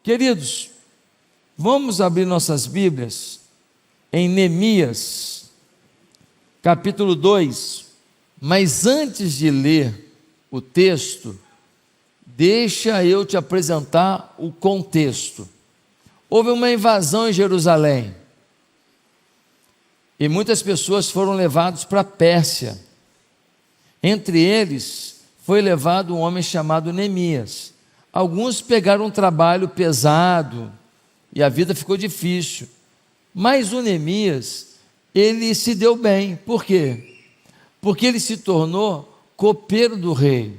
Queridos, vamos abrir nossas Bíblias em Neemias, capítulo 2. Mas antes de ler o texto, deixa eu te apresentar o contexto. Houve uma invasão em Jerusalém e muitas pessoas foram levadas para a Pérsia. Entre eles foi levado um homem chamado Neemias. Alguns pegaram um trabalho pesado e a vida ficou difícil, mas o Neemias, ele se deu bem. Por quê? Porque ele se tornou copeiro do rei.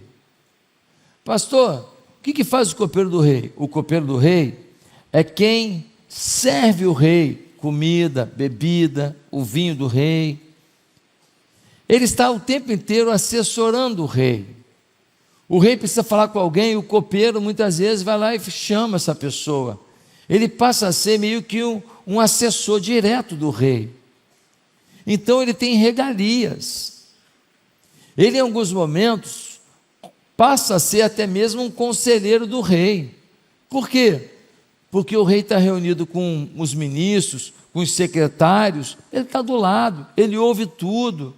Pastor, o que faz o copeiro do rei? O copeiro do rei é quem serve o rei comida, bebida, o vinho do rei. Ele está o tempo inteiro assessorando o rei. O rei precisa falar com alguém, o copeiro muitas vezes vai lá e chama essa pessoa. Ele passa a ser meio que um assessor direto do rei. Então ele tem regalias. Ele, em alguns momentos, passa a ser até mesmo um conselheiro do rei. Por quê? Porque o rei está reunido com os ministros, com os secretários, ele está do lado, ele ouve tudo,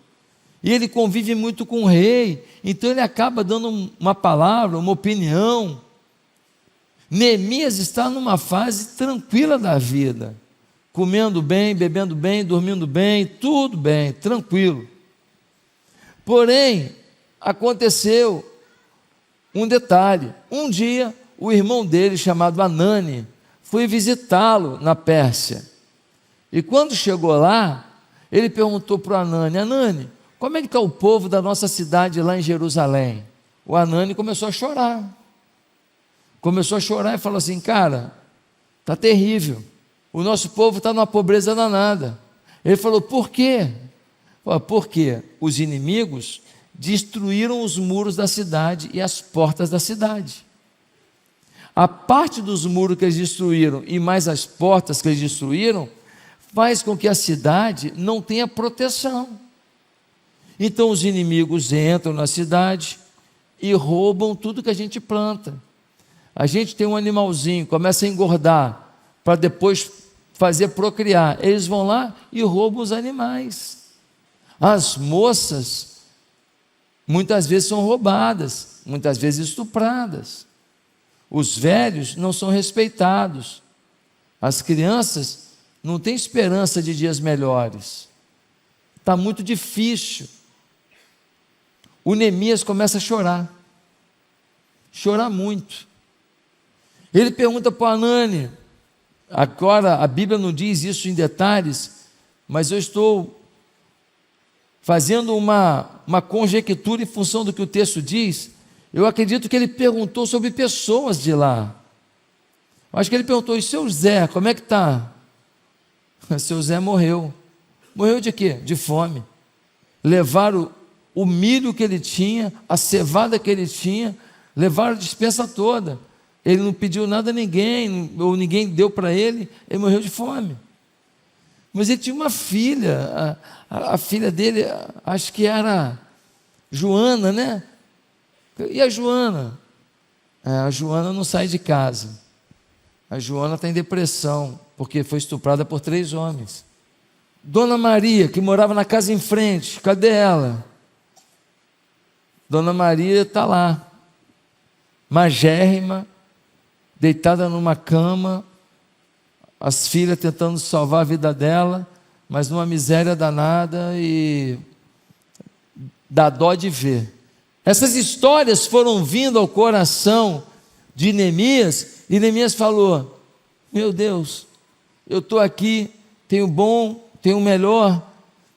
e ele convive muito com o rei, então ele acaba dando uma palavra, uma opinião. Neemias está numa fase tranquila da vida, comendo bem, bebendo bem, dormindo bem, tudo bem, tranquilo. Porém, aconteceu um detalhe. Um dia, o irmão dele, chamado Anani, foi visitá-lo na Pérsia. E quando chegou lá, ele perguntou para o Anani: Anani, como é que está o povo da nossa cidade lá em Jerusalém? O Anani começou a chorar. Começou a chorar e falou assim: cara, está terrível. O nosso povo está numa pobreza danada. Ele falou: por quê? Porque os inimigos destruíram os muros da cidade e as portas da cidade. A parte dos muros que eles destruíram e mais as portas que eles destruíram faz com que a cidade não tenha proteção. Então os inimigos entram na cidade e roubam tudo que a gente planta. A gente tem um animalzinho, começa a engordar para depois fazer procriar. Eles vão lá e roubam os animais. As moças muitas vezes são roubadas, muitas vezes estupradas. Os velhos não são respeitados. As crianças não têm esperança de dias melhores. Está muito difícil. O Neemias começa a chorar. Chorar muito. Ele pergunta para o Anani. Agora a Bíblia não diz isso em detalhes, mas eu estou fazendo uma conjectura em função do que o texto diz. Eu acredito que ele perguntou sobre pessoas de lá. Acho que ele perguntou: e seu Zé, como é que está? Seu Zé morreu. Morreu de quê? De fome. Levaram o milho que ele tinha, a cevada que ele tinha, levaram a despensa toda. Ele não pediu nada a ninguém, ou ninguém deu para ele, ele morreu de fome. Mas ele tinha uma filha, a filha dele, acho que era Joana, né? E a Joana? A Joana não sai de casa. A Joana está em depressão, porque foi estuprada por 3 homens. Dona Maria, que morava na casa em frente, cadê ela? Dona Maria está lá, magérrima, deitada numa cama, as filhas tentando salvar a vida dela, mas numa miséria danada, e dá dó de ver. Essas histórias foram vindo ao coração de Neemias, e Neemias falou: meu Deus, eu estou aqui, tenho bom, tenho melhor,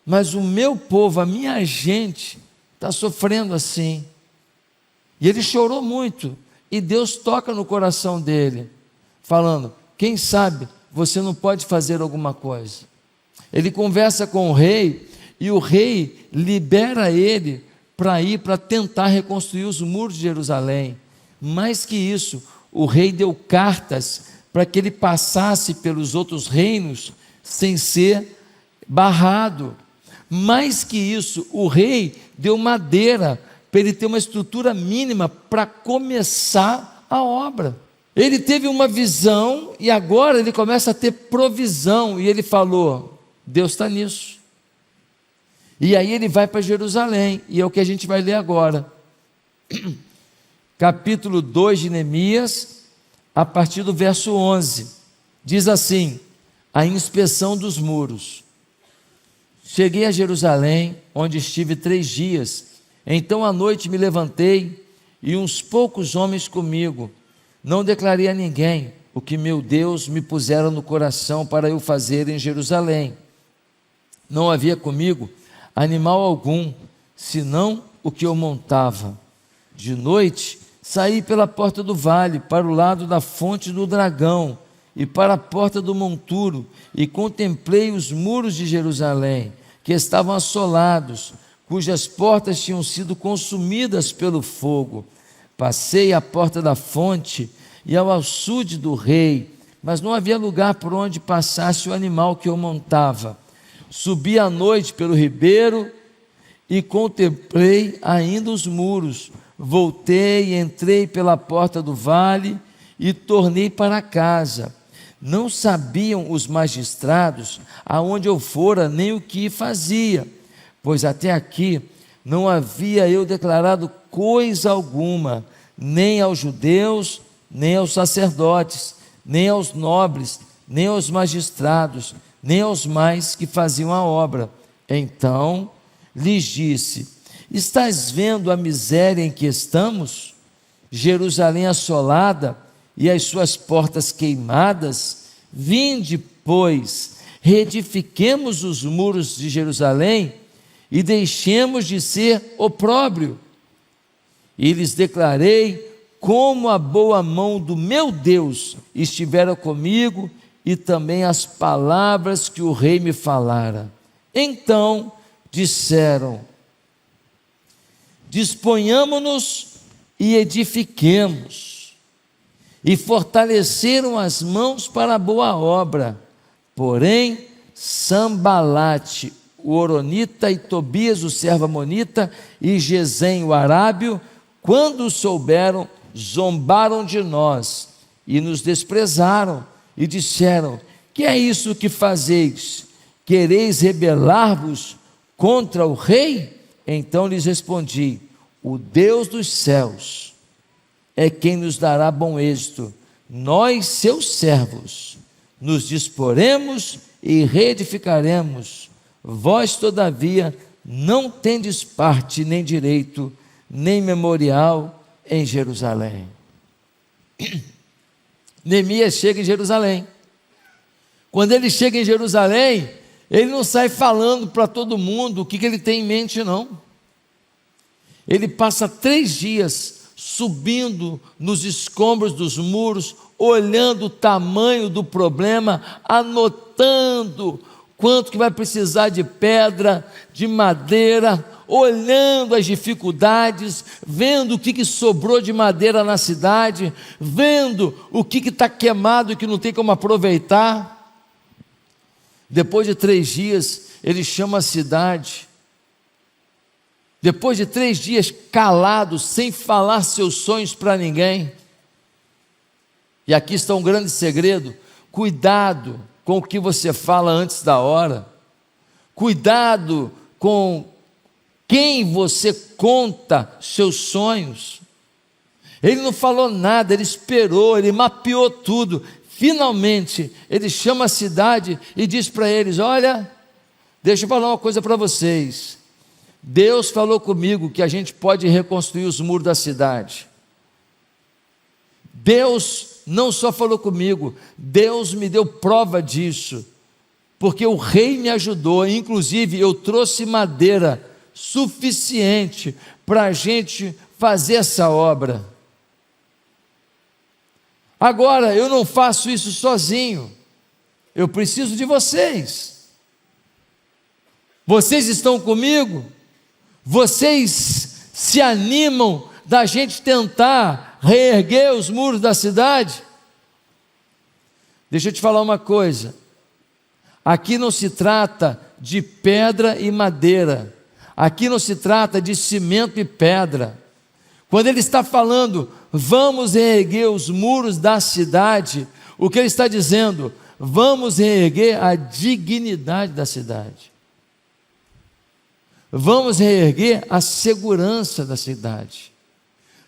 mas o meu povo, a minha gente, está sofrendo assim. E ele chorou muito, e Deus toca no coração dele, falando: quem sabe você não pode fazer alguma coisa. Ele conversa com o rei, e o rei libera ele para ir para tentar reconstruir os muros de Jerusalém. Mais que isso, o rei deu cartas para que ele passasse pelos outros reinos sem ser barrado. Mais que isso, o rei deu madeira para ele ter uma estrutura mínima para começar a obra. Ele teve uma visão e agora ele começa a ter provisão. E ele falou: Deus está nisso. E aí ele vai para Jerusalém, e é o que a gente vai ler agora. Capítulo 2 de Neemias, a partir do verso 11. Diz assim: a inspeção dos muros. Cheguei a Jerusalém, onde estive 3 dias. Então à noite me levantei, e uns poucos homens comigo. Não declarei a ninguém o que meu Deus me pusera no coração para eu fazer em Jerusalém. Não havia comigo animal algum, senão o que eu montava. De noite, saí pela porta do vale, para o lado da fonte do dragão, e para a porta do monturo, e contemplei os muros de Jerusalém, que estavam assolados, cujas portas tinham sido consumidas pelo fogo. Passei à porta da fonte e ao açude do rei, mas não havia lugar por onde passasse o animal que eu montava. Subi à noite pelo ribeiro e contemplei ainda os muros. Voltei e entrei pela porta do vale e tornei para casa. Não sabiam os magistrados aonde eu fora nem o que fazia, pois até aqui não havia eu declarado coisa alguma, nem aos judeus, nem aos sacerdotes, nem aos nobres, nem aos magistrados, nem aos mais que faziam a obra. Então lhes disse: estás vendo a miséria em que estamos? Jerusalém assolada e as suas portas queimadas? Vinde, pois, reedifiquemos os muros de Jerusalém e deixemos de ser opróbrio. E lhes declarei como a boa mão do meu Deus estivera comigo e também as palavras que o rei me falara. Então disseram: disponhamo-nos e edifiquemos. E fortaleceram as mãos para a boa obra. Porém, Sambalate, o horonita, e Tobias, o servo amonita, e Gesem, o arábio, quando souberam, zombaram de nós e nos desprezaram e disseram: que é isso que fazeis? Quereis rebelar-vos contra o rei? Então lhes respondi: o Deus dos céus é quem nos dará bom êxito. Nós, seus servos, nos disporemos e reedificaremos. Vós, todavia, não tendes parte nem direito, nem memorial em Jerusalém. Neemias chega em Jerusalém. Quando ele chega em Jerusalém, ele não sai falando para todo mundo o que ele tem em mente, não. Ele passa 3 dias subindo nos escombros dos muros, olhando o tamanho do problema, anotando quanto que vai precisar de pedra, de madeira, olhando as dificuldades, vendo o que sobrou de madeira na cidade, vendo o que está queimado e que não tem como aproveitar. Depois de 3 dias, ele chama a cidade. Depois de 3 dias calado, sem falar seus sonhos para ninguém. E aqui está um grande segredo: cuidado com o que você fala antes da hora. Cuidado com quem você conta seus sonhos. Ele não falou nada, ele esperou, ele mapeou tudo. Finalmente, ele chama a cidade e diz para eles: olha, deixa eu falar uma coisa para vocês. Deus falou comigo que a gente pode reconstruir os muros da cidade. Deus não só falou comigo, Deus me deu prova disso, porque o rei me ajudou. Inclusive eu trouxe madeira suficiente para a gente fazer essa obra. Agora, eu não faço isso sozinho, eu preciso de vocês. Vocês estão comigo? Vocês se animam da gente tentar reerguer os muros da cidade? Deixa eu te falar uma coisa: aqui não se trata de pedra e madeira, aqui não se trata de cimento e pedra. Quando ele está falando vamos reerguer os muros da cidade, o que ele está dizendo? Vamos reerguer a dignidade da cidade. Vamos reerguer a segurança da cidade.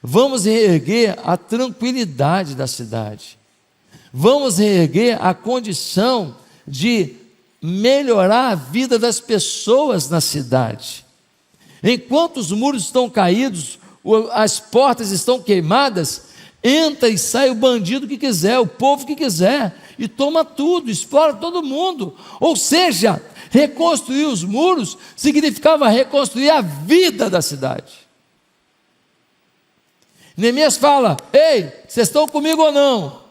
Vamos reerguer a tranquilidade da cidade. Vamos reerguer a condição de melhorar a vida das pessoas na cidade. Enquanto os muros estão caídos, as portas estão queimadas, entra e sai o bandido que quiser, o povo que quiser, e toma tudo, explora todo mundo. Ou seja, reconstruir os muros significava reconstruir a vida da cidade. Neemias fala: ei, vocês estão comigo ou não?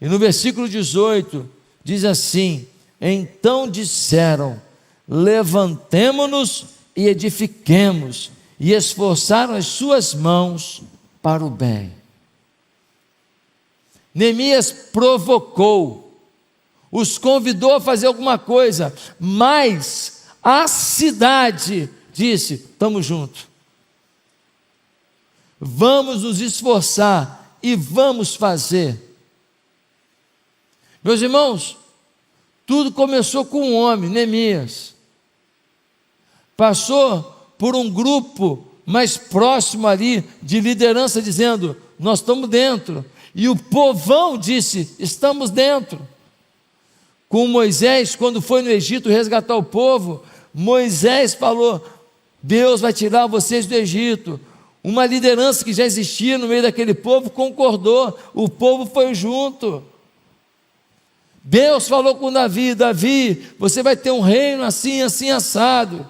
E no versículo 18 diz assim: então disseram, levantemo-nos e edifiquemos, e esforçaram as suas mãos para o bem. Neemias provocou, os convidou a fazer alguma coisa, mas a cidade disse: estamos juntos, vamos nos esforçar e vamos fazer. Meus irmãos, tudo começou com um homem, Neemias, passou por um grupo mais próximo ali, de liderança, dizendo: nós estamos dentro, e o povão disse: estamos dentro. Com Moisés, quando foi no Egito resgatar o povo, Moisés falou: Deus vai tirar vocês do Egito. Uma liderança que já existia no meio daquele povo concordou, o povo foi junto. Deus falou com Davi: Davi, você vai ter um reino assim, assim, assado.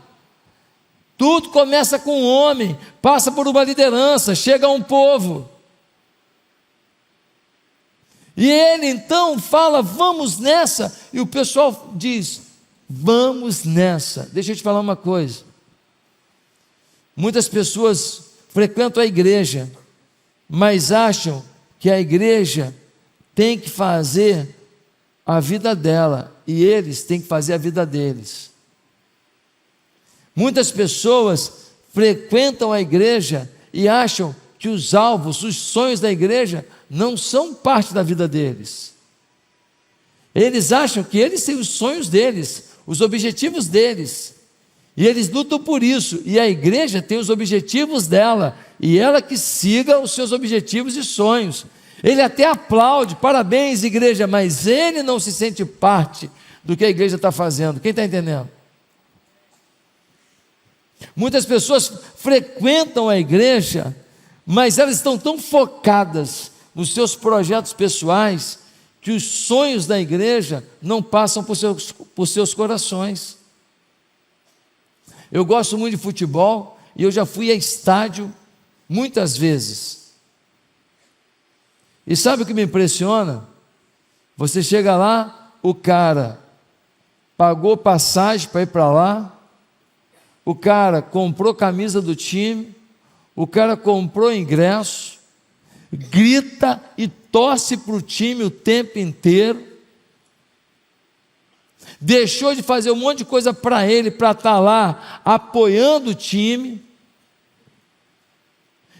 Tudo começa com um homem, passa por uma liderança, chega a um povo. E ele então fala: vamos nessa. E o pessoal diz: vamos nessa. Deixa eu te falar uma coisa. Muitas pessoas frequentam a igreja, mas acham que a igreja tem que fazer a vida dela, e eles têm que fazer a vida deles. Muitas pessoas frequentam a igreja e acham que os alvos, os sonhos da igreja não são parte da vida deles. Eles acham que eles têm os sonhos deles, os objetivos deles, e eles lutam por isso, e a igreja tem os objetivos dela, e ela que siga os seus objetivos e sonhos. Ele até aplaude: parabéns, igreja, mas ele não se sente parte do que a igreja está fazendo. Quem está entendendo? Muitas pessoas frequentam a igreja, mas elas estão tão focadas nos seus projetos pessoais, que os sonhos da igreja não passam por seus corações. Eu gosto muito de futebol, e eu já fui a estádio muitas vezes. E sabe o que me impressiona? Você chega lá, o cara pagou passagem para ir para lá, o cara comprou camisa do time, o cara comprou ingresso, grita e torce para o time o tempo inteiro, deixou de fazer um monte de coisa para ele, para estar lá apoiando o time.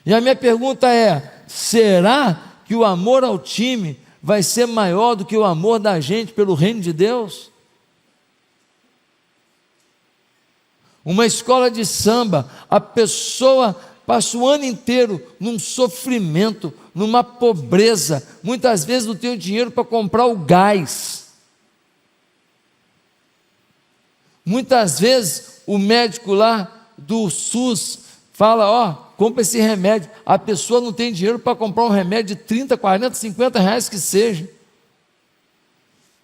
E a minha pergunta é: será que o amor ao time vai ser maior do que o amor da gente pelo reino de Deus? Uma escola de samba, a pessoa passa o ano inteiro num sofrimento, numa pobreza, muitas vezes não tem o dinheiro para comprar o gás. Muitas vezes o médico lá do SUS fala: ó, compra esse remédio. A pessoa não tem dinheiro para comprar um remédio de 30, 40, 50 reais que seja,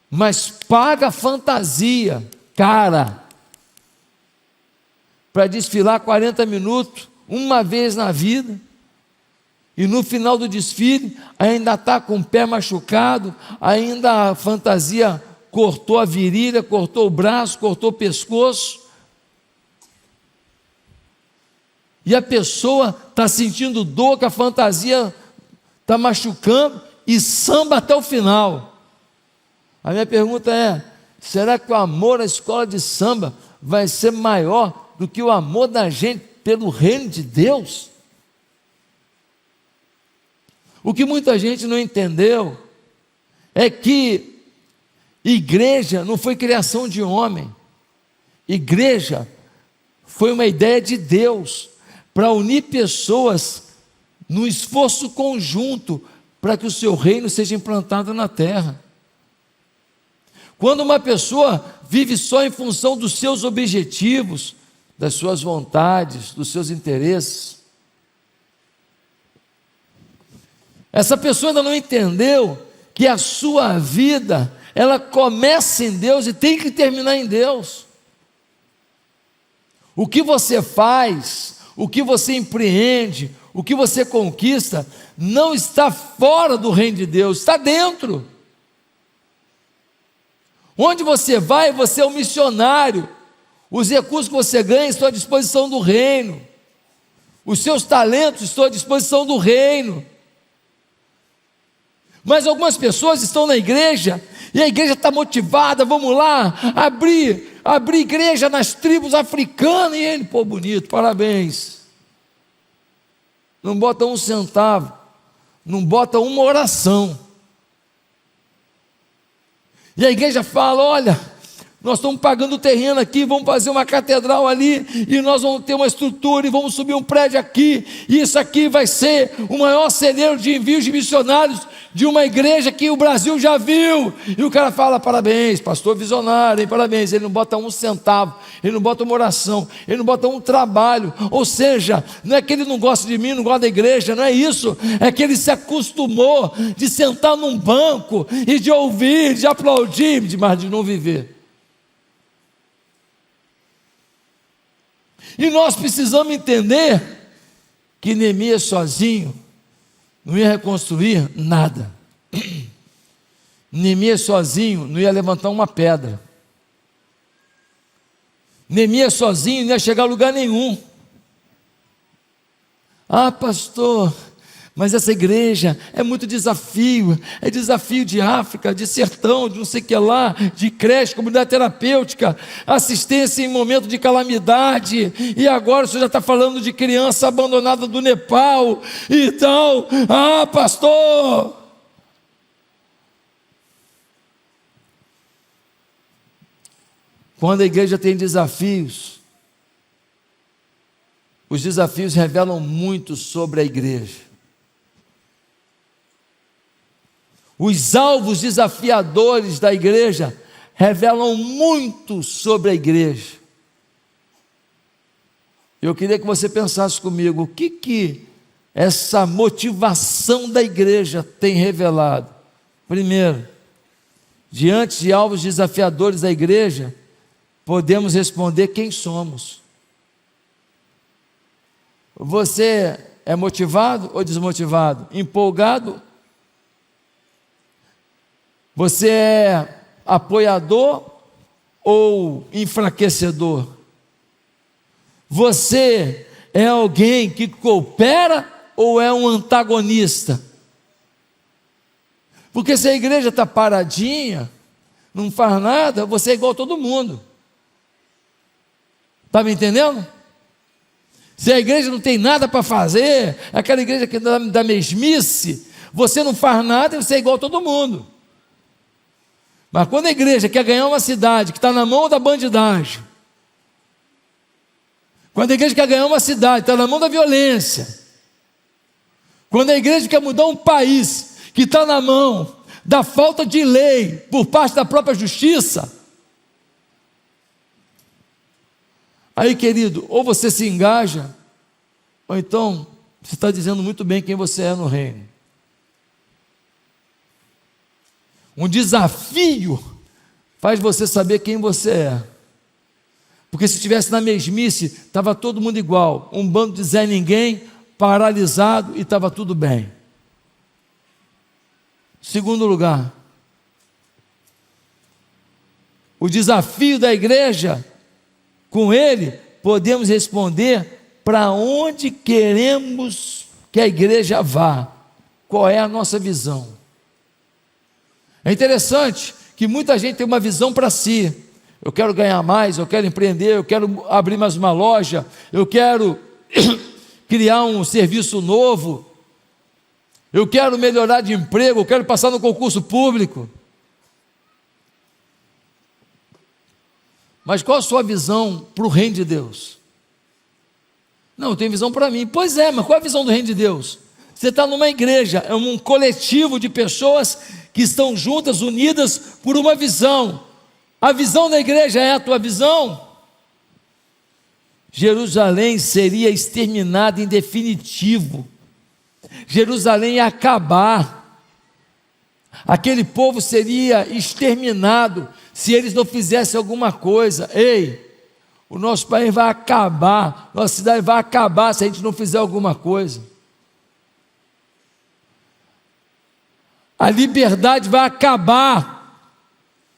mas paga fantasia cara para desfilar 40 minutos uma vez na vida, e no final do desfile ainda está com o pé machucado, ainda a fantasia cortou a virilha, cortou o braço, cortou o pescoço, e a pessoa está sentindo dor, que a fantasia está machucando, e samba até o final. A minha pergunta é: será que o amor à escola de samba vai ser maior do que o amor da gente pelo reino de Deus? O que muita gente não entendeu é que igreja não foi criação de homem. Igreja foi uma ideia de Deus para unir pessoas num esforço conjunto para que o seu reino seja implantado na terra. Quando uma pessoa vive só em função dos seus objetivos, das suas vontades, dos seus interesses, essa pessoa ainda não entendeu que a sua vida, ela começa em Deus e tem que terminar em Deus. O que você faz, o que você empreende, o que você conquista, não está fora do reino de Deus, está dentro. Onde você vai, você é um missionário. Os recursos que você ganha estão à disposição do reino. Os seus talentos estão à disposição do reino. Mas algumas pessoas estão na igreja, e a igreja está motivada, vamos lá, abrir igreja nas tribos africanas, e ele, pô, bonito, parabéns. Não bota um centavo, não bota uma oração. E a igreja fala, olha, nós estamos pagando o terreno aqui, vamos fazer uma catedral ali, e nós vamos ter uma estrutura, e vamos subir um prédio aqui, e isso aqui vai ser o maior celeiro de envios de missionários de uma igreja que o Brasil já viu. E o cara fala, parabéns, pastor visionário, hein, parabéns. Ele não bota um centavo, ele não bota uma oração, ele não bota um trabalho. Ou seja, não é que ele não gosta de mim, não gosta da igreja, não é isso, é que ele se acostumou de sentar num banco e de ouvir, de aplaudir, mas de não viver. E nós precisamos entender que Neemias sozinho não ia reconstruir nada. Neemias sozinho não ia levantar uma pedra. Neemias sozinho não ia chegar a lugar nenhum. Ah, pastor, mas essa igreja é muito desafio, é desafio de África, de sertão, de não sei o que lá, de creche, comunidade terapêutica, assistência em momento de calamidade, e agora o senhor já está falando de criança abandonada do Nepal e tal. Ah, pastor! Quando a igreja tem desafios, os desafios revelam muito sobre a igreja. Os alvos desafiadores da igreja revelam muito sobre a igreja. Eu queria que você pensasse comigo, o que essa motivação da igreja tem revelado? Primeiro, diante de alvos desafiadores da igreja, podemos responder quem somos. Você é motivado ou desmotivado? Empolgado? Você é apoiador ou enfraquecedor? Você é alguém que coopera ou é um antagonista? Porque se a igreja está paradinha, não faz nada, você é igual a todo mundo. Está me entendendo? Se a igreja não tem nada para fazer, aquela igreja que é da mesmice, você não faz nada e você é igual a todo mundo. Mas quando a igreja quer ganhar uma cidade que está na mão da bandidagem, quando a igreja quer ganhar uma cidade que está na mão da violência, quando a igreja quer mudar um país que está na mão da falta de lei por parte da própria justiça, aí, querido, ou você se engaja, ou então você está dizendo muito bem quem você é no reino. Um desafio faz você saber quem você é. Porque se estivesse na mesmice, estava todo mundo igual. Um bando de Zé Ninguém, paralisado, e estava tudo bem. Segundo lugar, o desafio da igreja, com ele, podemos responder para onde queremos que a igreja vá. Qual é a nossa visão? É interessante que muita gente tem uma visão para si. Eu quero ganhar mais, eu quero empreender, eu quero abrir mais uma loja, eu quero criar um serviço novo. Eu quero melhorar de emprego, eu quero passar no concurso público. Mas qual a sua visão para o reino de Deus? Não, eu tenho visão para mim. Pois é, mas qual é a visão do reino de Deus? Você está numa igreja, é um coletivo de pessoas que estão juntas, unidas por uma visão. A visão da igreja é a tua visão? Jerusalém seria exterminada em definitivo. Jerusalém ia acabar. Aquele povo seria exterminado se eles não fizessem alguma coisa. Ei, o nosso país vai acabar, nossa cidade vai acabar se a gente não fizer alguma coisa. A liberdade vai acabar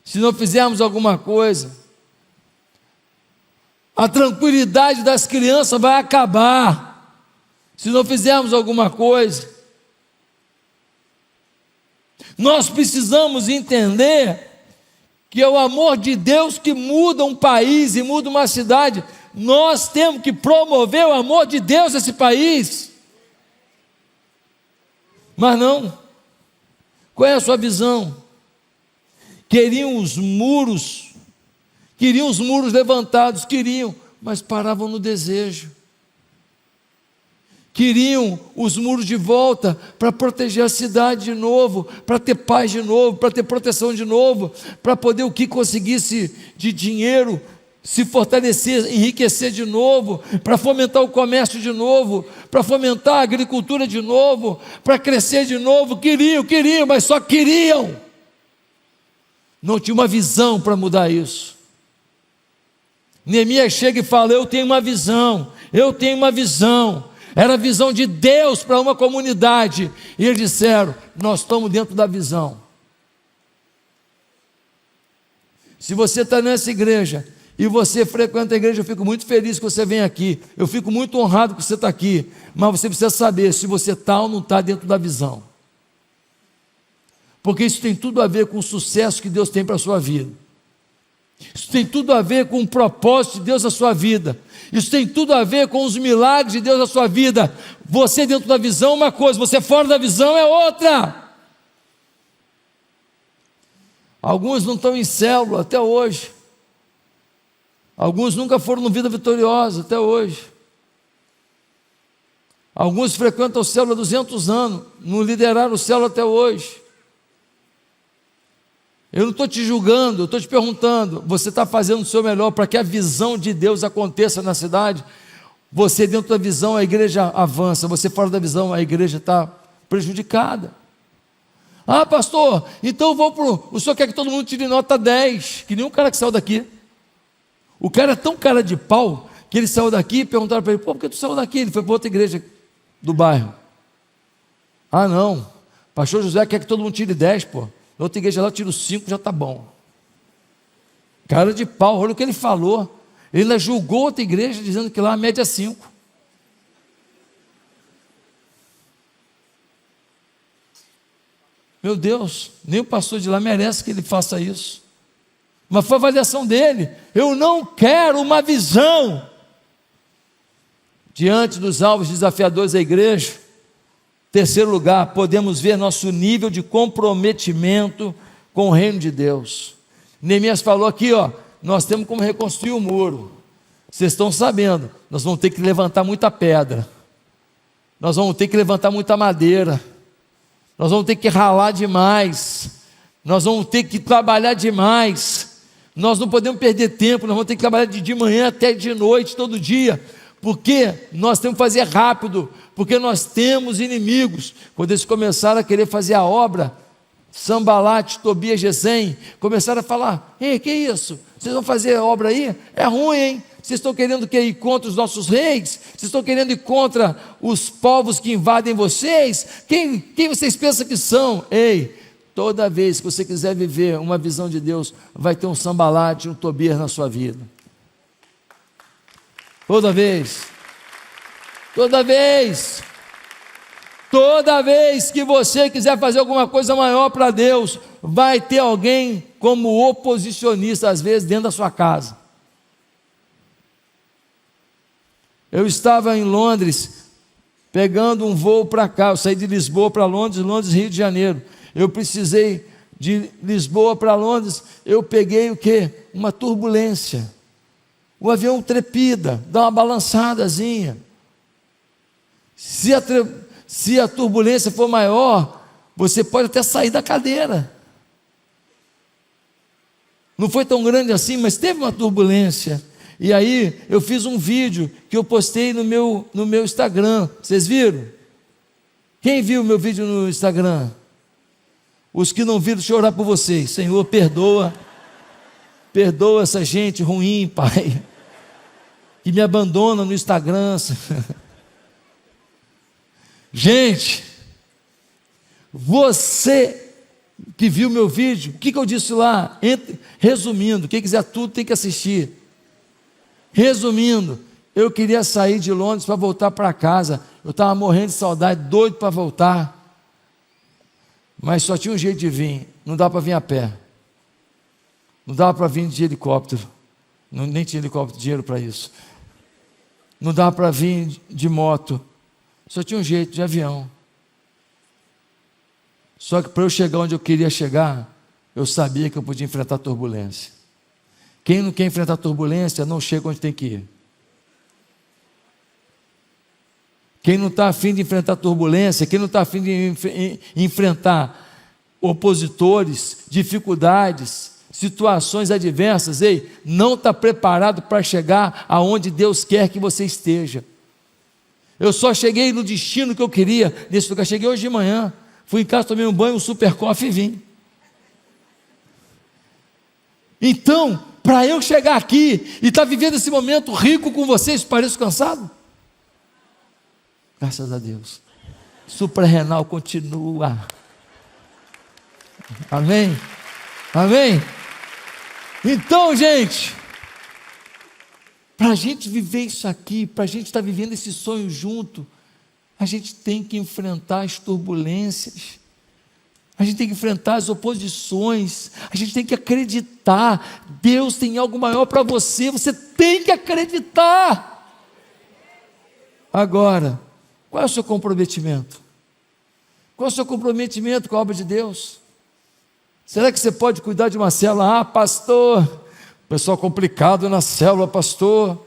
se não fizermos alguma coisa. A tranquilidade das crianças vai acabar se não fizermos alguma coisa. Nós precisamos entender que é o amor de Deus que muda um país e muda uma cidade. Nós temos que promover o amor de Deus nesse país. Mas não. Qual é a sua visão? Queriam os muros levantados, mas paravam no desejo. Queriam os muros de volta para proteger a cidade de novo, para ter paz de novo, para ter proteção de novo, para poder o que conseguisse de dinheiro se fortalecer, enriquecer de novo, para fomentar o comércio de novo, para fomentar a agricultura de novo, para crescer de novo. Queriam, mas só queriam. Não tinha uma visão para mudar isso. Neemias chega e fala: eu tenho uma visão. Era a visão de Deus para uma comunidade. E eles disseram: nós estamos dentro da visão. Se você está nessa igreja e você frequenta a igreja, eu fico muito feliz que você vem aqui. Eu fico muito honrado que você está aqui. Mas você precisa saber se você está ou não está dentro da visão. Porque isso tem tudo a ver com o sucesso que Deus tem para a sua vida. Isso tem tudo a ver com o propósito de Deus na sua vida. Isso tem tudo a ver com os milagres de Deus na sua vida. Você dentro da visão é uma coisa, você fora da visão é outra. Alguns não estão em célula até hoje. Alguns nunca foram no Vida Vitoriosa até hoje. Alguns frequentam célula há 200 anos, não lideraram célula até hoje. Eu não estou te julgando, eu estou te perguntando: você está fazendo o seu melhor para que a visão de Deus aconteça na cidade? Você dentro da visão, a igreja avança. Você fora da visão, a igreja está prejudicada. Ah, pastor, então eu vou para o senhor quer que todo mundo tire nota 10, que nem um cara que saiu daqui. O cara é tão cara de pau, que ele saiu daqui e perguntaram para ele: pô, por que tu saiu daqui? Ele foi para outra igreja do bairro. Ah, não, pastor José quer que todo mundo tire 10, pô. Na outra igreja lá eu tiro 5, já está bom. Cara de pau, olha o que ele falou. Ele ainda julgou outra igreja, dizendo que lá a média é 5. Meu Deus, nem o pastor de lá merece que ele faça isso. Mas foi a avaliação dele. Eu não quero uma visão. Diante dos alvos desafiadores da igreja, terceiro lugar, podemos ver nosso nível de comprometimento com o reino de Deus. Neemias falou aqui, nós temos como reconstruir o muro. Vocês estão sabendo, nós vamos ter que levantar muita pedra, nós vamos ter que levantar muita madeira, nós vamos ter que ralar demais, nós vamos ter que trabalhar demais, nós não podemos perder tempo, nós vamos ter que trabalhar de manhã até de noite, todo dia, porque nós temos que fazer rápido, porque nós temos inimigos. Quando eles começaram a querer fazer a obra, Sambalate, Tobias, Gesem, começaram a falar: ei, que isso? Vocês vão fazer a obra aí? É ruim, hein? Vocês estão querendo ir contra os nossos reis? Vocês estão querendo ir contra os povos que invadem vocês? Quem vocês pensam que são? Ei, toda vez que você quiser viver uma visão de Deus, vai ter um Sambalate, um Tobias na sua vida. Toda vez que você quiser fazer alguma coisa maior para Deus, vai ter alguém como oposicionista, às vezes, dentro da sua casa. Eu estava em Londres, pegando um voo para cá. Eu saí de Lisboa para Londres, Londres, Rio de Janeiro. Eu precisei de Lisboa para Londres, eu peguei o quê? Uma turbulência. O avião trepida, dá uma balançadazinha. Se a turbulência for maior, você pode até sair da cadeira. Não foi tão grande assim, mas teve uma turbulência. E aí eu fiz um vídeo que eu postei no meu Instagram. Vocês viram? Quem viu o meu vídeo no Instagram? Os que não viram, deixa eu orar por vocês. Senhor, perdoa essa gente ruim, Pai, que me abandona no Instagram. Gente, você que viu meu vídeo, o que eu disse lá? Resumindo, quem quiser tudo tem que assistir. Resumindo, eu queria sair de Londres para voltar para casa. Eu estava morrendo de saudade, doido para voltar. Mas só tinha um jeito de vir. Não dá para vir a pé. Não dá para vir de helicóptero. Nem tinha helicóptero, dinheiro para isso. Não dá para vir de moto. Só tinha um jeito, de avião. Só que para eu chegar onde eu queria chegar, eu sabia que eu podia enfrentar turbulência. Quem não quer enfrentar turbulência, não chega onde tem que ir. Quem não está afim de enfrentar turbulência, quem não está afim de enfrentar opositores, dificuldades, situações adversas, não está preparado para chegar aonde Deus quer que você esteja. Eu só cheguei no destino que eu queria, nesse lugar. Cheguei hoje de manhã, fui em casa, tomei um banho, um super coffee e vim. Então, para eu chegar aqui e estar vivendo esse momento rico com vocês, pareço cansado? Graças a Deus. Suprarrenal continua. Amém? Amém? Então, gente, para a gente viver isso aqui, para a gente estar vivendo esse sonho junto, a gente tem que enfrentar as turbulências, a gente tem que enfrentar as oposições, a gente tem que acreditar. Deus tem algo maior para você, você tem que acreditar. Agora, qual é o seu comprometimento? Qual é o seu comprometimento com a obra de Deus? Será que você pode cuidar de uma célula? Ah, pastor, pessoal complicado na célula, pastor.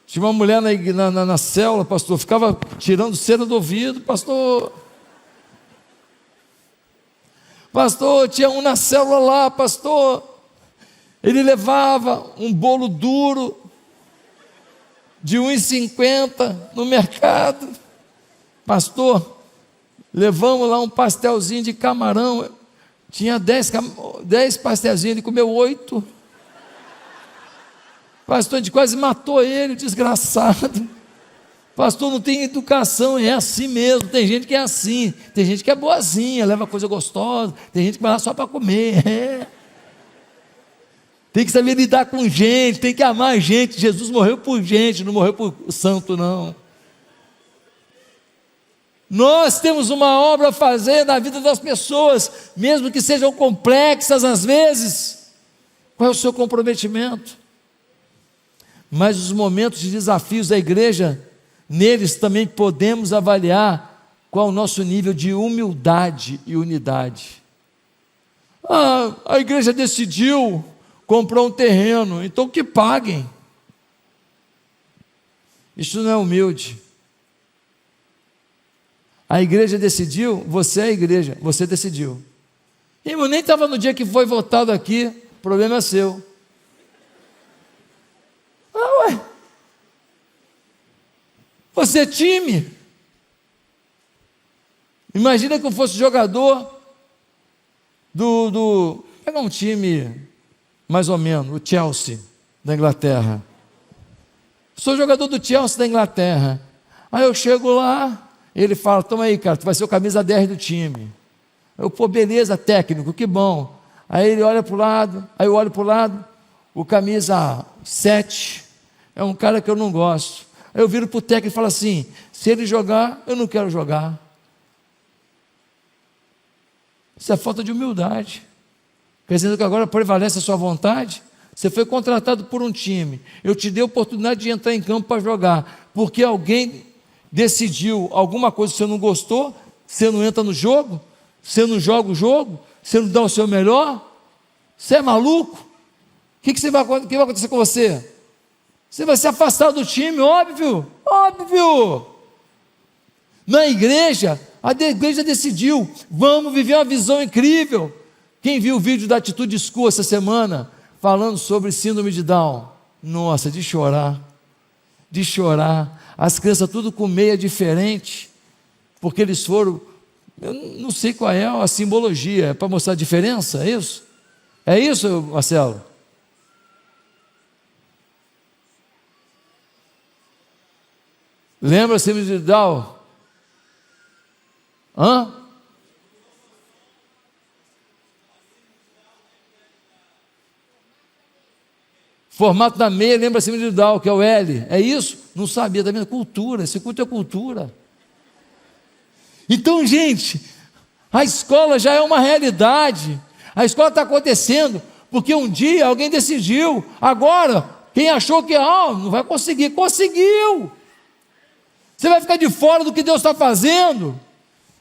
Tinha uma mulher na célula, pastor, ficava tirando cera do ouvido, pastor. Pastor, tinha um na célula lá, pastor. Ele levava um bolo duro de R$1,50 no mercado. Pastor, levamos lá um pastelzinho de camarão. Tinha 10 pastelzinhos, ele comeu 8. Pastor, a gente quase matou ele, desgraçado. Pastor, não tem educação, é assim mesmo. Tem gente que é assim, tem gente que é boazinha, leva coisa gostosa, tem gente que vai lá só para comer. Tem que saber lidar com gente, tem que amar gente. Jesus morreu por gente, não morreu por santo, não. Nós temos uma obra a fazer na vida das pessoas, mesmo que sejam complexas às vezes. Qual é o seu comprometimento? Mas os momentos de desafios da igreja, neles também podemos avaliar qual é o nosso nível de humildade e unidade. A igreja decidiu comprar um terreno, então que paguem. Isso não é humilde. A igreja decidiu, você é a igreja, você decidiu. Eu nem estava no dia que foi votado aqui, o problema é seu. Ué, você é time. Imagina que eu fosse jogador pega um time mais ou menos, o Chelsea da Inglaterra. Sou jogador do Chelsea da Inglaterra. Aí eu chego lá, ele fala, toma aí, cara, tu vai ser o camisa 10 do time. Eu, pô, beleza, técnico, que bom. Aí ele olha para o lado, aí eu olho para o lado, o camisa 7 é um cara que eu não gosto. Aí eu viro para o técnico e falo assim, se ele jogar, eu não quero jogar. Isso é falta de humildade. Quer dizer que agora prevalece a sua vontade? Você foi contratado por um time, eu te dei a oportunidade de entrar em campo para jogar, porque alguém decidiu alguma coisa que você não gostou, você não entra no jogo, você não joga o jogo, você não dá o seu melhor, você é maluco? O que vai acontecer com você? Você vai se afastar do time, óbvio, óbvio. Na igreja, a igreja decidiu, vamos viver uma visão incrível. Quem viu o vídeo da Atitude School essa semana, falando sobre síndrome de Down? Nossa, de chorar, as crianças tudo com meia diferente, porque eles foram, eu não sei qual é a simbologia, é para mostrar a diferença, é isso? É isso, Marcelo? Lembra a síndrome de Down? Hã? Formato da meia lembra a síndrome de Down, que é o L. É isso? Não sabia, tá vendo? Cultura, esse culto é cultura. Então, gente, a escola já é uma realidade. A escola está acontecendo, porque um dia alguém decidiu. Agora, quem achou que não vai conseguir, conseguiu. Você vai ficar de fora do que Deus está fazendo?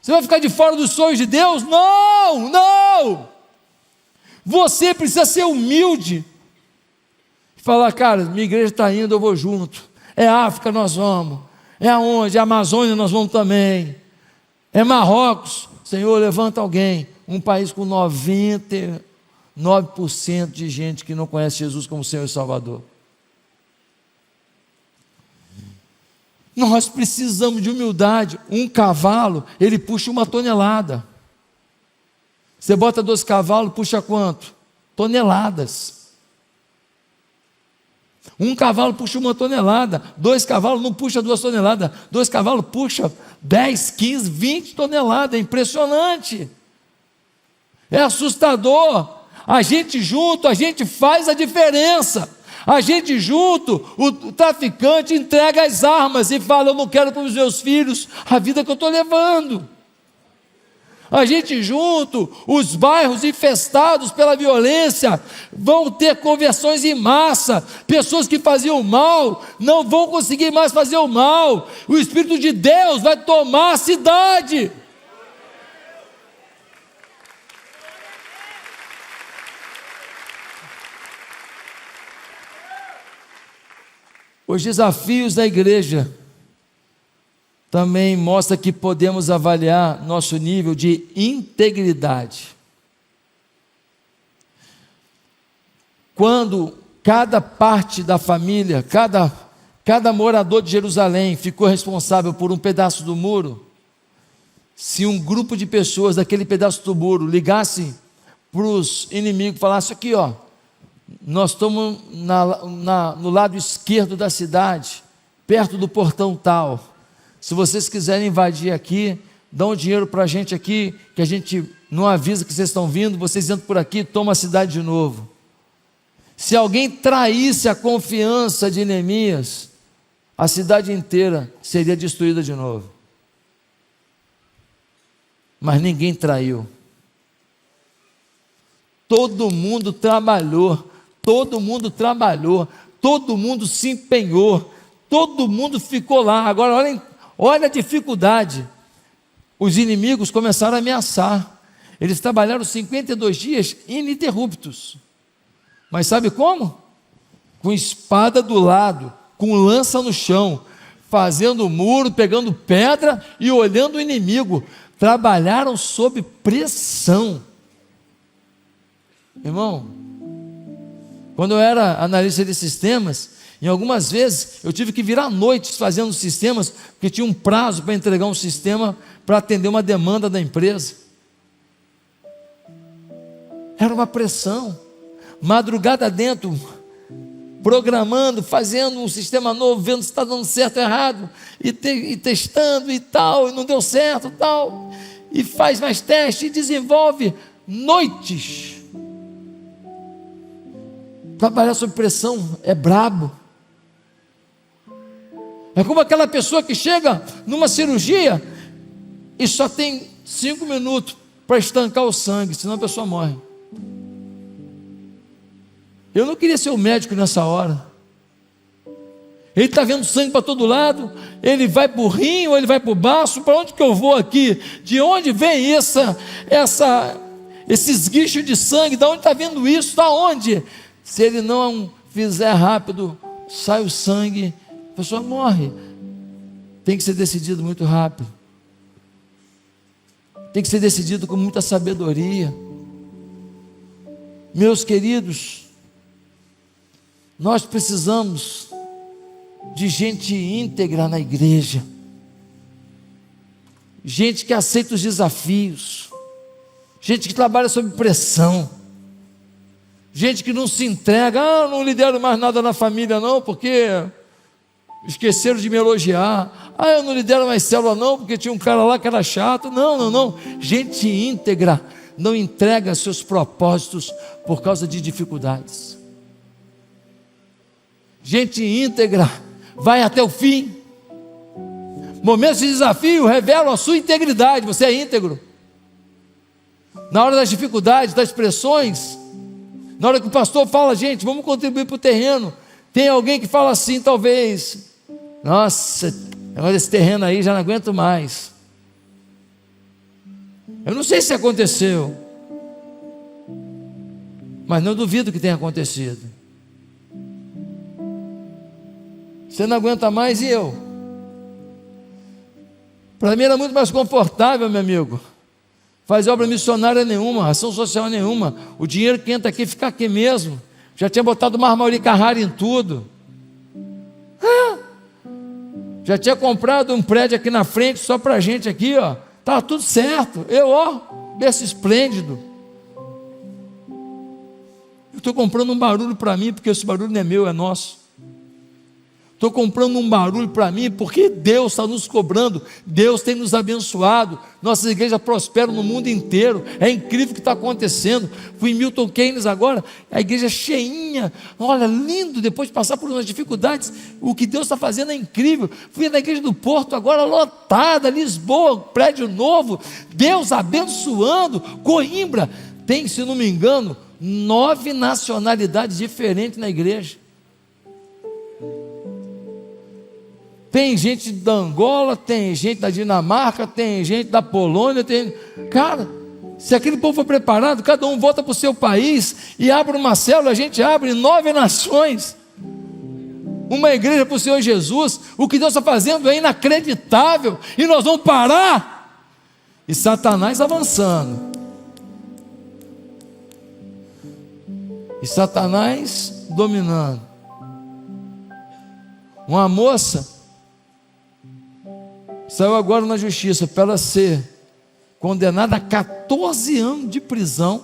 Você vai ficar de fora dos sonhos de Deus? Não, não. Você precisa ser humilde. Falar, cara, minha igreja está indo, eu vou junto. É África, nós vamos. É aonde? É Amazônia, nós vamos também. É Marrocos. Senhor, levanta alguém. Um país com 99% de gente que não conhece Jesus como Senhor e Salvador. Nós precisamos de humildade. Um cavalo, ele puxa 1 tonelada. Você bota 2 cavalos, puxa quanto? Toneladas. Um cavalo puxa 1 tonelada, 2 cavalos não puxa 2 toneladas, 2 cavalos puxa 10, 15, 20 toneladas, é impressionante, é assustador. A gente junto, a gente faz a diferença. A gente junto, o traficante entrega as armas e fala, eu não quero para os meus filhos a vida que eu estou levando. A gente junto, os bairros infestados pela violência vão ter conversões em massa. Pessoas que faziam mal não vão conseguir mais fazer o mal. O Espírito de Deus vai tomar a cidade. Os desafios da igreja também mostra que podemos avaliar nosso nível de integridade. Quando cada parte da família, cada morador de Jerusalém ficou responsável por um pedaço do muro, se um grupo de pessoas daquele pedaço do muro ligasse para os inimigos, falasse aqui, nós estamos no lado esquerdo da cidade, perto do portão tal. Se vocês quiserem invadir aqui, dão dinheiro para a gente aqui, que a gente não avisa que vocês estão vindo, vocês entram por aqui e tomam a cidade de novo. Se alguém traísse a confiança de Neemias, a cidade inteira seria destruída de novo. Mas ninguém traiu. Todo mundo trabalhou, todo mundo se empenhou, todo mundo ficou lá. Agora olha a dificuldade. Os inimigos começaram a ameaçar. Eles trabalharam 52 dias ininterruptos. Mas sabe como? Com espada do lado, com lança no chão, fazendo muro, pegando pedra e olhando o inimigo. Trabalharam sob pressão. Irmão, quando eu era analista de sistemas, em algumas vezes eu tive que virar noites fazendo sistemas, porque tinha um prazo para entregar um sistema para atender uma demanda da empresa. Era uma pressão. Madrugada dentro, programando, fazendo um sistema novo, vendo se está dando certo ou errado, e testando e tal, e não deu certo tal, e faz mais teste, e desenvolve noites. Trabalhar sob pressão é brabo. É como aquela pessoa que chega numa cirurgia e só tem 5 minutos para estancar o sangue, senão a pessoa morre. Eu não queria ser o médico nessa hora. Ele está vendo sangue para todo lado, ele vai para o rim ou ele vai para o baço, para onde que eu vou aqui? De onde vem esse esguicho de sangue? De onde está vindo isso? Está onde? Se ele não fizer rápido, sai o sangue, a pessoa morre. Tem que ser decidido muito rápido. Tem que ser decidido com muita sabedoria. Meus queridos, nós precisamos de gente íntegra na igreja, gente que aceita os desafios, gente que trabalha sob pressão, gente que não se entrega. Não lidero mais nada na família não, porque esqueceram de me elogiar. Eu não lidero mais célula não, porque tinha um cara lá que era chato. Não, gente íntegra não entrega seus propósitos por causa de dificuldades. Gente íntegra vai até o fim. Momentos de desafio revelam a sua integridade. Você é íntegro na hora das dificuldades, das pressões. Na hora que o pastor fala, gente, vamos contribuir para o terreno, tem alguém que fala assim, talvez: nossa, agora esse terreno aí já não aguento mais. Eu não sei se aconteceu, mas não duvido que tenha acontecido. Você não aguenta mais e eu? Para mim era muito mais confortável, meu amigo, fazer obra missionária nenhuma, ação social nenhuma. O dinheiro que entra aqui fica aqui mesmo. Já tinha botado Marmauri Carrara em tudo. Já tinha comprado um prédio aqui na frente só para a gente aqui, ó. Estava tudo certo. Berço esplêndido. Eu estou comprando um barulho para mim, porque esse barulho não é meu, é nosso. Estou comprando um barulho para mim, porque Deus está nos cobrando, Deus tem nos abençoado, nossas igrejas prosperam no mundo inteiro. É incrível o que está acontecendo. Fui em Milton Keynes agora, a igreja cheinha, olha, lindo, depois de passar por umas dificuldades, o que Deus está fazendo é incrível. Fui na igreja do Porto agora, lotada, Lisboa, prédio novo, Deus abençoando. Coimbra tem, se não me engano, 9 nacionalidades diferentes na igreja. Tem gente da Angola, tem gente da Dinamarca, tem gente da Polônia, Cara, se aquele povo for preparado, cada um volta para o seu país e abre uma célula, a gente abre 9 nações. Uma igreja para o Senhor Jesus. O que Deus está fazendo é inacreditável. E nós vamos parar. E Satanás avançando. E Satanás dominando. Uma moça saiu agora na justiça para ela ser condenada a 14 anos de prisão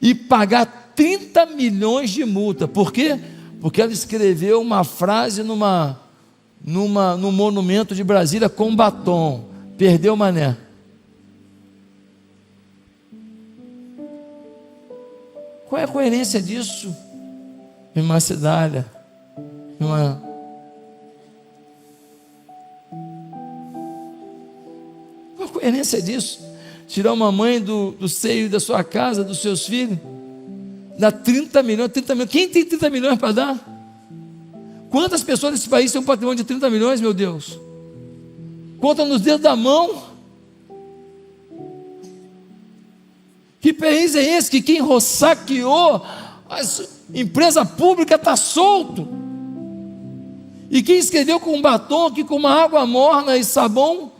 e pagar 30 milhões de multa. Por quê? Porque ela escreveu uma frase num monumento de Brasília com batom. Perdeu, mané. Qual é a coerência disso, irmã Cidália? Irmã, qual a coerência disso? Tirar uma mãe do seio da sua casa, dos seus filhos, dá 30 milhões. Quem tem 30 milhões para dar? Quantas pessoas nesse país têm um patrimônio de 30 milhões, meu Deus? Conta nos dedos da mão. Que país é esse que quem saqueou a empresa pública está solto? E quem escreveu com um batom, que com uma água morna e sabão,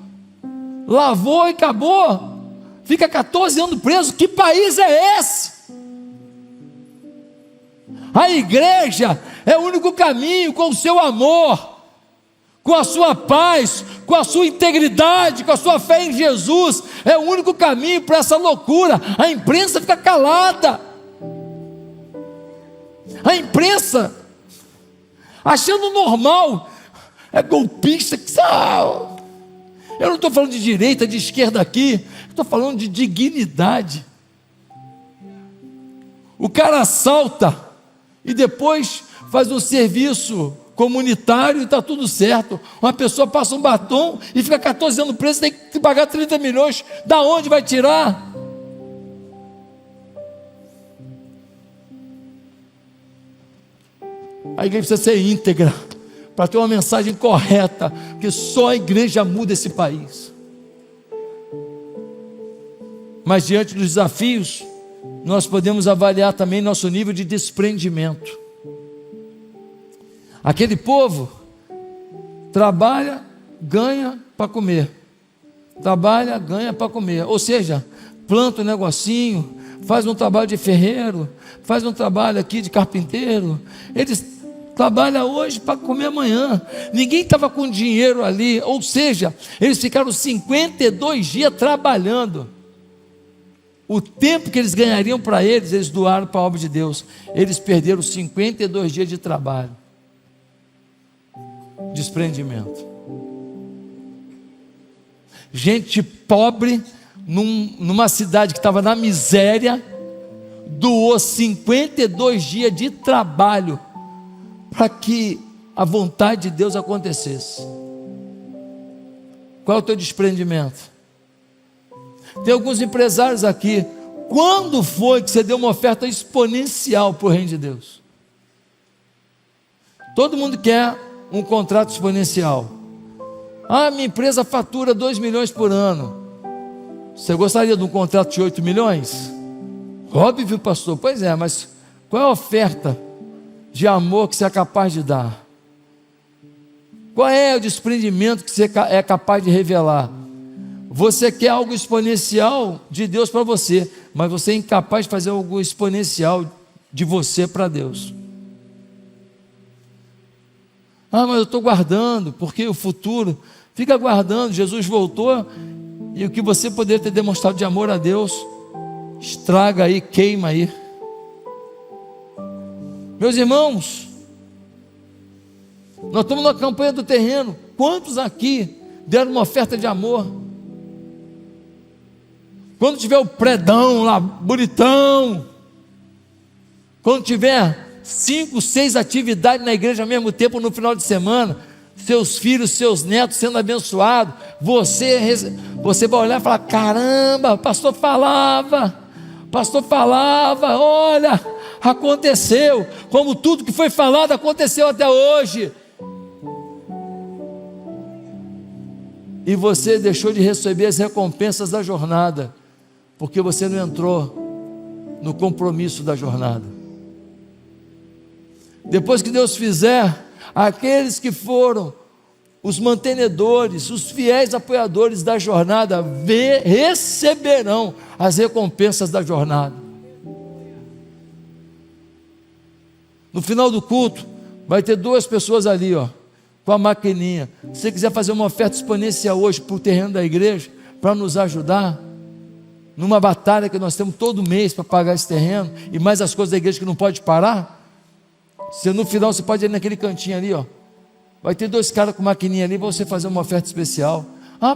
lavou e acabou, fica 14 anos preso? Que país é esse? A igreja é o único caminho, com o seu amor, com a sua paz, com a sua integridade, com a sua fé em Jesus. É o único caminho para essa loucura. A imprensa fica calada. A imprensa achando normal, é golpista. Eu não estou falando de direita, de esquerda aqui, estou falando de dignidade. O cara assalta e depois faz um serviço comunitário e está tudo certo. Uma pessoa passa um batom e fica 14 anos preso, tem que pagar 30 milhões. Da onde vai tirar? A igreja precisa ser íntegra. para ter uma mensagem correta, porque só a igreja muda esse país. Mas diante dos desafios, nós podemos avaliar também nosso nível de desprendimento. Aquele povo trabalha, ganha para comer. Trabalha, ganha para comer. Ou seja, planta um negocinho, faz um trabalho de ferreiro, faz um trabalho aqui de carpinteiro. Eles trabalham hoje para comer amanhã. Ninguém estava com dinheiro ali. Ou seja, eles ficaram 52 dias trabalhando. O tempo que eles ganhariam para eles doaram para a obra de Deus. Eles perderam 52 dias de trabalho. Desprendimento. Gente pobre, numa cidade que estava na miséria, doou 52 dias de trabalho para que a vontade de Deus acontecesse. Qual é o teu desprendimento? Tem alguns empresários aqui. Quando foi que você deu uma oferta exponencial para o reino de Deus? Todo mundo quer um contrato exponencial. Minha empresa fatura 2 milhões por ano. Você gostaria de um contrato de 8 milhões? Óbvio, pastor. Pois é, mas qual é a oferta de amor que você é capaz de dar? Qual é o desprendimento que você é capaz de revelar? Você quer algo exponencial de Deus para você, mas você é incapaz de fazer algo exponencial de você para Deus. Mas eu estou guardando, porque o futuro, fica guardando, Jesus voltou, e o que você poderia ter demonstrado de amor a Deus, estraga aí, queima aí. Meus irmãos, nós estamos na campanha do terreno. Quantos aqui deram uma oferta de amor? Quando tiver o predão lá, bonitão, quando tiver 5, 6 atividades na igreja ao mesmo tempo no final de semana, seus filhos, seus netos sendo abençoados, você vai olhar e falar: caramba, o pastor falava, olha, aconteceu, como tudo que foi falado aconteceu até hoje. E você deixou de receber as recompensas da jornada, porque você não entrou no compromisso da jornada. Depois que Deus fizer, aqueles que foram os mantenedores, os fiéis apoiadores da jornada, receberão as recompensas da jornada. No final do culto, vai ter 2 pessoas ali, com a maquininha. Se você quiser fazer uma oferta exponencial hoje para o terreno da igreja, para nos ajudar, numa batalha que nós temos todo mês para pagar esse terreno, e mais as coisas da igreja que não pode parar, no final você pode ir naquele cantinho ali, vai ter 2 caras com maquininha ali, para você fazer uma oferta especial.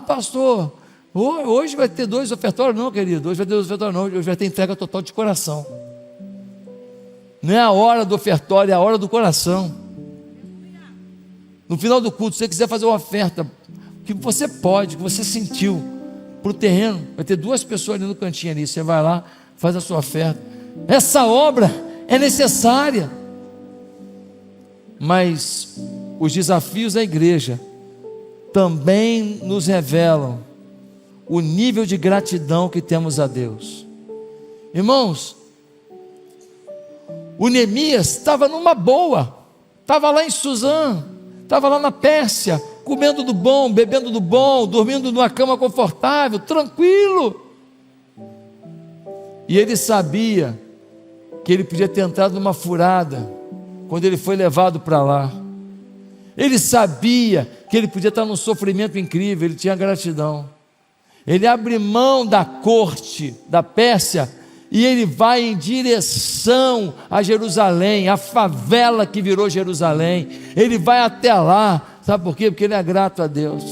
Pastor, hoje vai ter 2 ofertórios? Não, querido, hoje vai ter 2 ofertórios não, hoje vai ter entrega total de coração. Não é a hora do ofertório, é a hora do coração. No final do culto, se você quiser fazer uma oferta, que você pode, que você sentiu, para o terreno, vai ter 2 pessoas ali no cantinho ali, você vai lá, faz a sua oferta. Essa obra é necessária, mas os desafios da igreja também nos revelam o nível de gratidão que temos a Deus. Irmãos, o Neemias estava numa boa, estava lá em Suzã, estava lá na Pérsia, comendo do bom, bebendo do bom, dormindo numa cama confortável, tranquilo. E ele sabia que ele podia ter entrado numa furada quando ele foi levado para lá. Ele sabia que ele podia estar num sofrimento incrível, ele tinha gratidão. Ele abre mão da corte da Pérsia e ele vai em direção a Jerusalém, a favela que virou Jerusalém. Ele vai até lá. Sabe por quê? Porque ele é grato a Deus.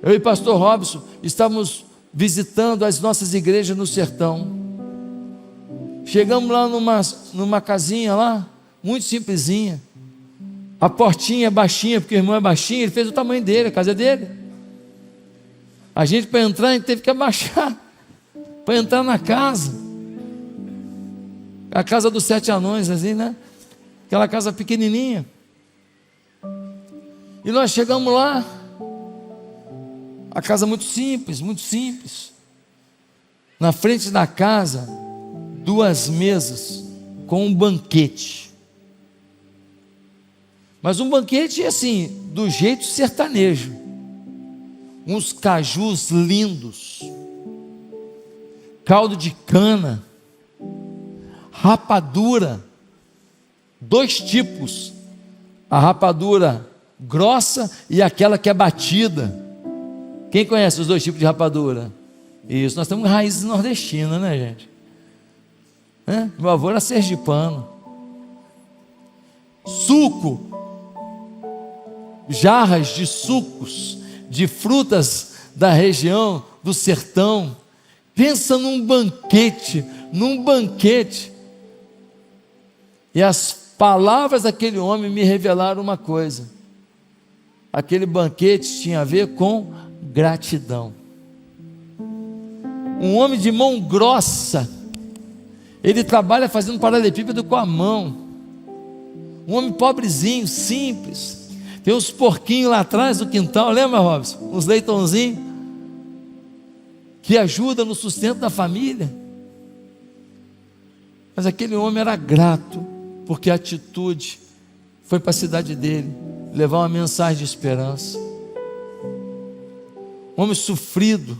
Eu e o pastor Robson estávamos visitando as nossas igrejas no sertão. Chegamos lá numa casinha lá, muito simplesinha. A portinha é baixinha, porque o irmão é baixinho, ele fez o tamanho dele, a casa é dele. A gente, para entrar, a gente teve que abaixar para entrar na casa. A casa dos 7 anões, assim, né? Aquela casa pequenininha. E nós chegamos lá, a casa muito simples, muito simples. Na frente da casa, 2 mesas com um banquete. Mas um banquete assim, do jeito sertanejo. Uns cajus lindos, caldo de cana, rapadura, 2 tipos, a rapadura grossa e aquela que é batida. Quem conhece os 2 tipos de rapadura? Isso, nós temos raízes nordestinas, né, gente? Meu avô era sergipano. Suco, jarras de sucos, de frutas da região, do sertão. Pensa num banquete. E as palavras daquele homem me revelaram uma coisa: aquele banquete tinha a ver com gratidão. Um homem de mão grossa, ele trabalha fazendo paralelepípedo com a mão. Um homem pobrezinho, simples. Tem uns porquinhos lá atrás do quintal, lembra, Robson? Uns leitãozinhos, que ajudam no sustento da família. Mas aquele homem era grato, porque a atitude foi para a cidade dele levar uma mensagem de esperança. Um homem sofrido,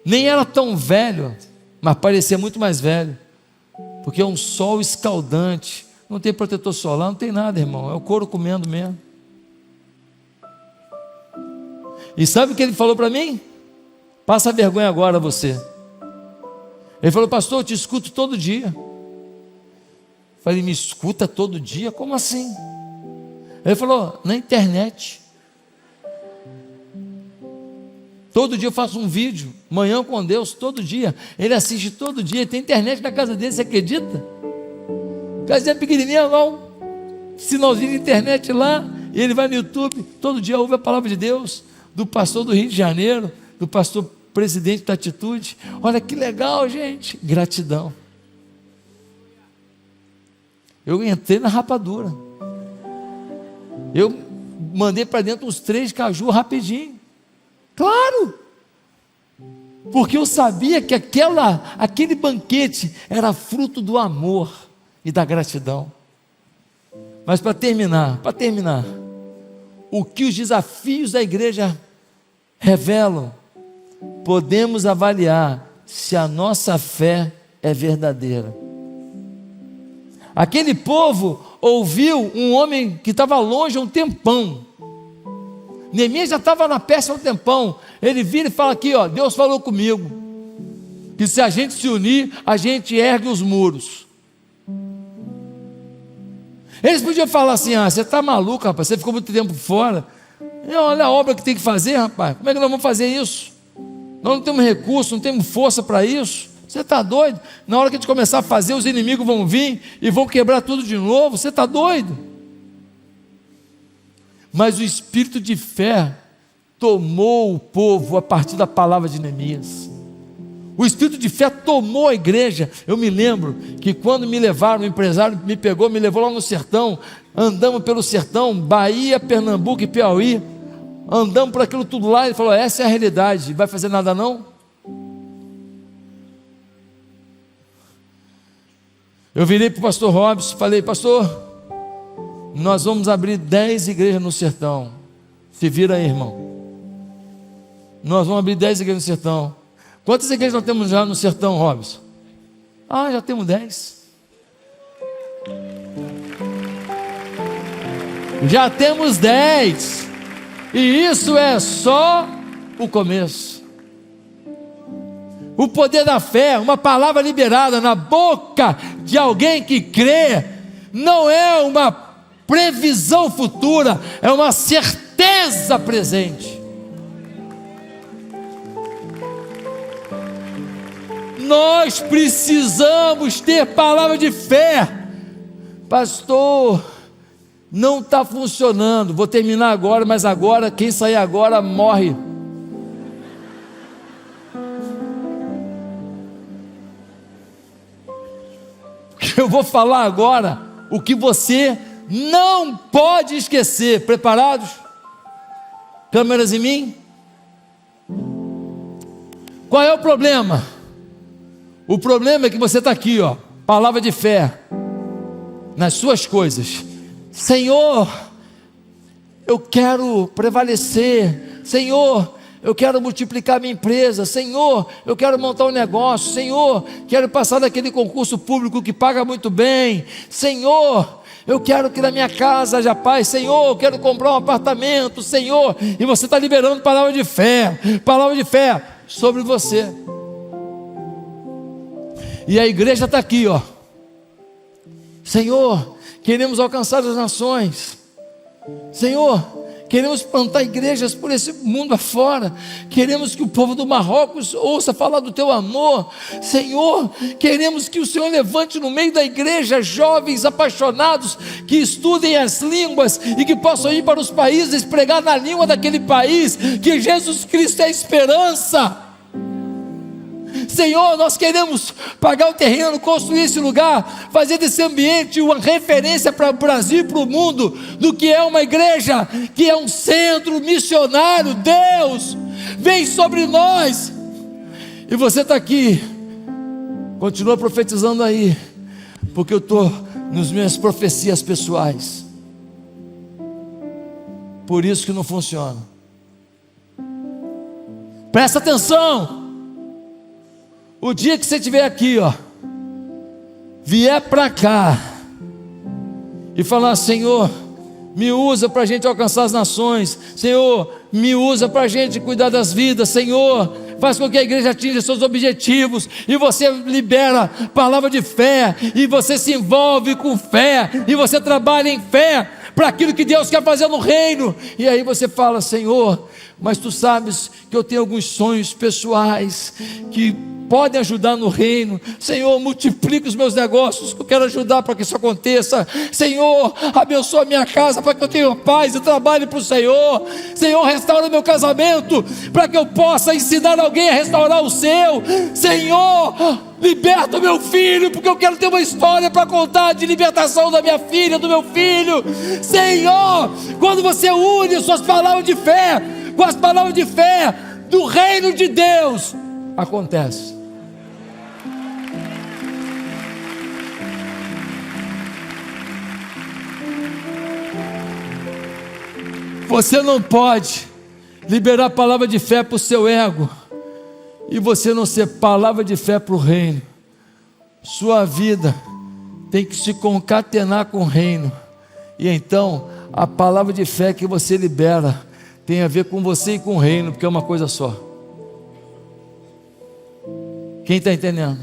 nem era tão velho, mas parecia muito mais velho, porque é um sol escaldante, não tem protetor solar, não tem nada, irmão, é o couro comendo mesmo. E sabe o que ele falou para mim? Passa vergonha agora você. Ele falou: pastor, eu te escuto todo dia. Eu falei: me escuta todo dia? Como assim? Ele falou: na internet. Todo dia eu faço um vídeo, Manhã com Deus, todo dia. Ele assiste todo dia, tem internet na casa dele, você acredita? Casinha pequenininha lá, um sinalzinho de internet lá, e ele vai no YouTube, todo dia ouve a palavra de Deus, do pastor do Rio de Janeiro, do pastor presidente da Atitude. Olha que legal, gente. Gratidão. Eu entrei na rapadura, eu mandei para dentro uns 3 caju rapidinho. Claro, porque eu sabia que aquele banquete era fruto do amor e da gratidão. Mas para terminar, o que os desafios da igreja revelam, podemos avaliar se a nossa fé é verdadeira. Aquele povo ouviu um homem que estava longe há um tempão. Neemias já estava na Pérsia há um tempão. Ele vira e fala aqui, ó: Deus falou comigo, que se a gente se unir, a gente ergue os muros. Eles podiam falar assim: você está maluco, rapaz, você ficou muito tempo fora. Olha a obra que tem que fazer, rapaz, como é que nós vamos fazer isso? Nós não temos recurso, não temos força para isso. Você está doido? Na hora que a gente começar a fazer, os inimigos vão vir e vão quebrar tudo de novo. Você está doido? Mas o espírito de fé tomou o povo a partir da palavra de Neemias. O espírito de fé tomou a igreja. Eu me lembro que quando me levaram, o empresário me pegou, me levou lá no sertão. Andamos pelo sertão, Bahia, Pernambuco e Piauí. Andamos por aquilo tudo lá. Ele falou: essa é a realidade, vai fazer nada não? Eu virei para o pastor Robson, falei: pastor, nós vamos abrir 10 igrejas no sertão. Se vira aí, irmão. Nós vamos abrir 10 igrejas no sertão. Quantas igrejas nós temos já no sertão, Robson? Já temos 10. Já temos 10. E isso é só o começo. O poder da fé, uma palavra liberada na boca de alguém que crê, não é uma previsão futura, é uma certeza presente. Nós precisamos ter palavra de fé. Pastor, não está funcionando. Vou terminar agora, mas agora, quem sair agora morre. Eu vou falar agora o que você não pode esquecer. Preparados? Câmeras em mim? Qual é o problema? O problema é que você está aqui, ó, palavra de fé, nas suas coisas. Senhor, eu quero prevalecer. Senhor, eu quero multiplicar minha empresa. Senhor, eu quero montar um negócio. Senhor, quero passar naquele concurso público que paga muito bem. Senhor, eu quero que na minha casa haja paz. Senhor, eu quero comprar um apartamento. Senhor, e você está liberando palavra de fé sobre você. E a igreja está aqui, ó. Senhor, queremos alcançar as nações. Senhor, queremos plantar igrejas por esse mundo afora. Queremos que o povo do Marrocos ouça falar do teu amor. Senhor, queremos que o Senhor levante no meio da igreja jovens apaixonados que estudem as línguas e que possam ir para os países pregar na língua daquele país que Jesus Cristo é a esperança. Senhor, nós queremos pagar o terreno, construir esse lugar, fazer desse ambiente uma referência para o Brasil e para o mundo, do que é uma igreja, que é um centro missionário. Deus, vem sobre nós. E você está aqui, continua profetizando aí, porque eu estou nas minhas profecias pessoais. Por isso que não funciona. Presta atenção. O dia que você estiver aqui, ó, vier para cá e falar: Senhor, me usa para a gente alcançar as nações. Senhor, me usa para a gente cuidar das vidas. Senhor, faz com que a igreja atinja seus objetivos. E você libera palavra de fé, e você se envolve com fé, e você trabalha em fé para aquilo que Deus quer fazer no reino. E aí você fala: Senhor, mas tu sabes que eu tenho alguns sonhos pessoais que podem ajudar no reino. Senhor, multiplica os meus negócios, que eu quero ajudar para que isso aconteça. Senhor, abençoa a minha casa para que eu tenha paz e trabalhe para o Senhor. Senhor, restaura meu casamento para que eu possa ensinar alguém a restaurar o seu. Senhor, liberta o meu filho, porque eu quero ter uma história para contar de libertação da minha filha, do meu filho. Senhor, quando você une suas palavras de fé com as palavras de fé do reino de Deus, acontece. Você não pode liberar palavra de fé para o seu ego e você não ser palavra de fé para o reino. Sua vida tem que se concatenar com o reino, e então a palavra de fé que você libera tem a ver com você e com o reino, porque é uma coisa só. Quem está entendendo?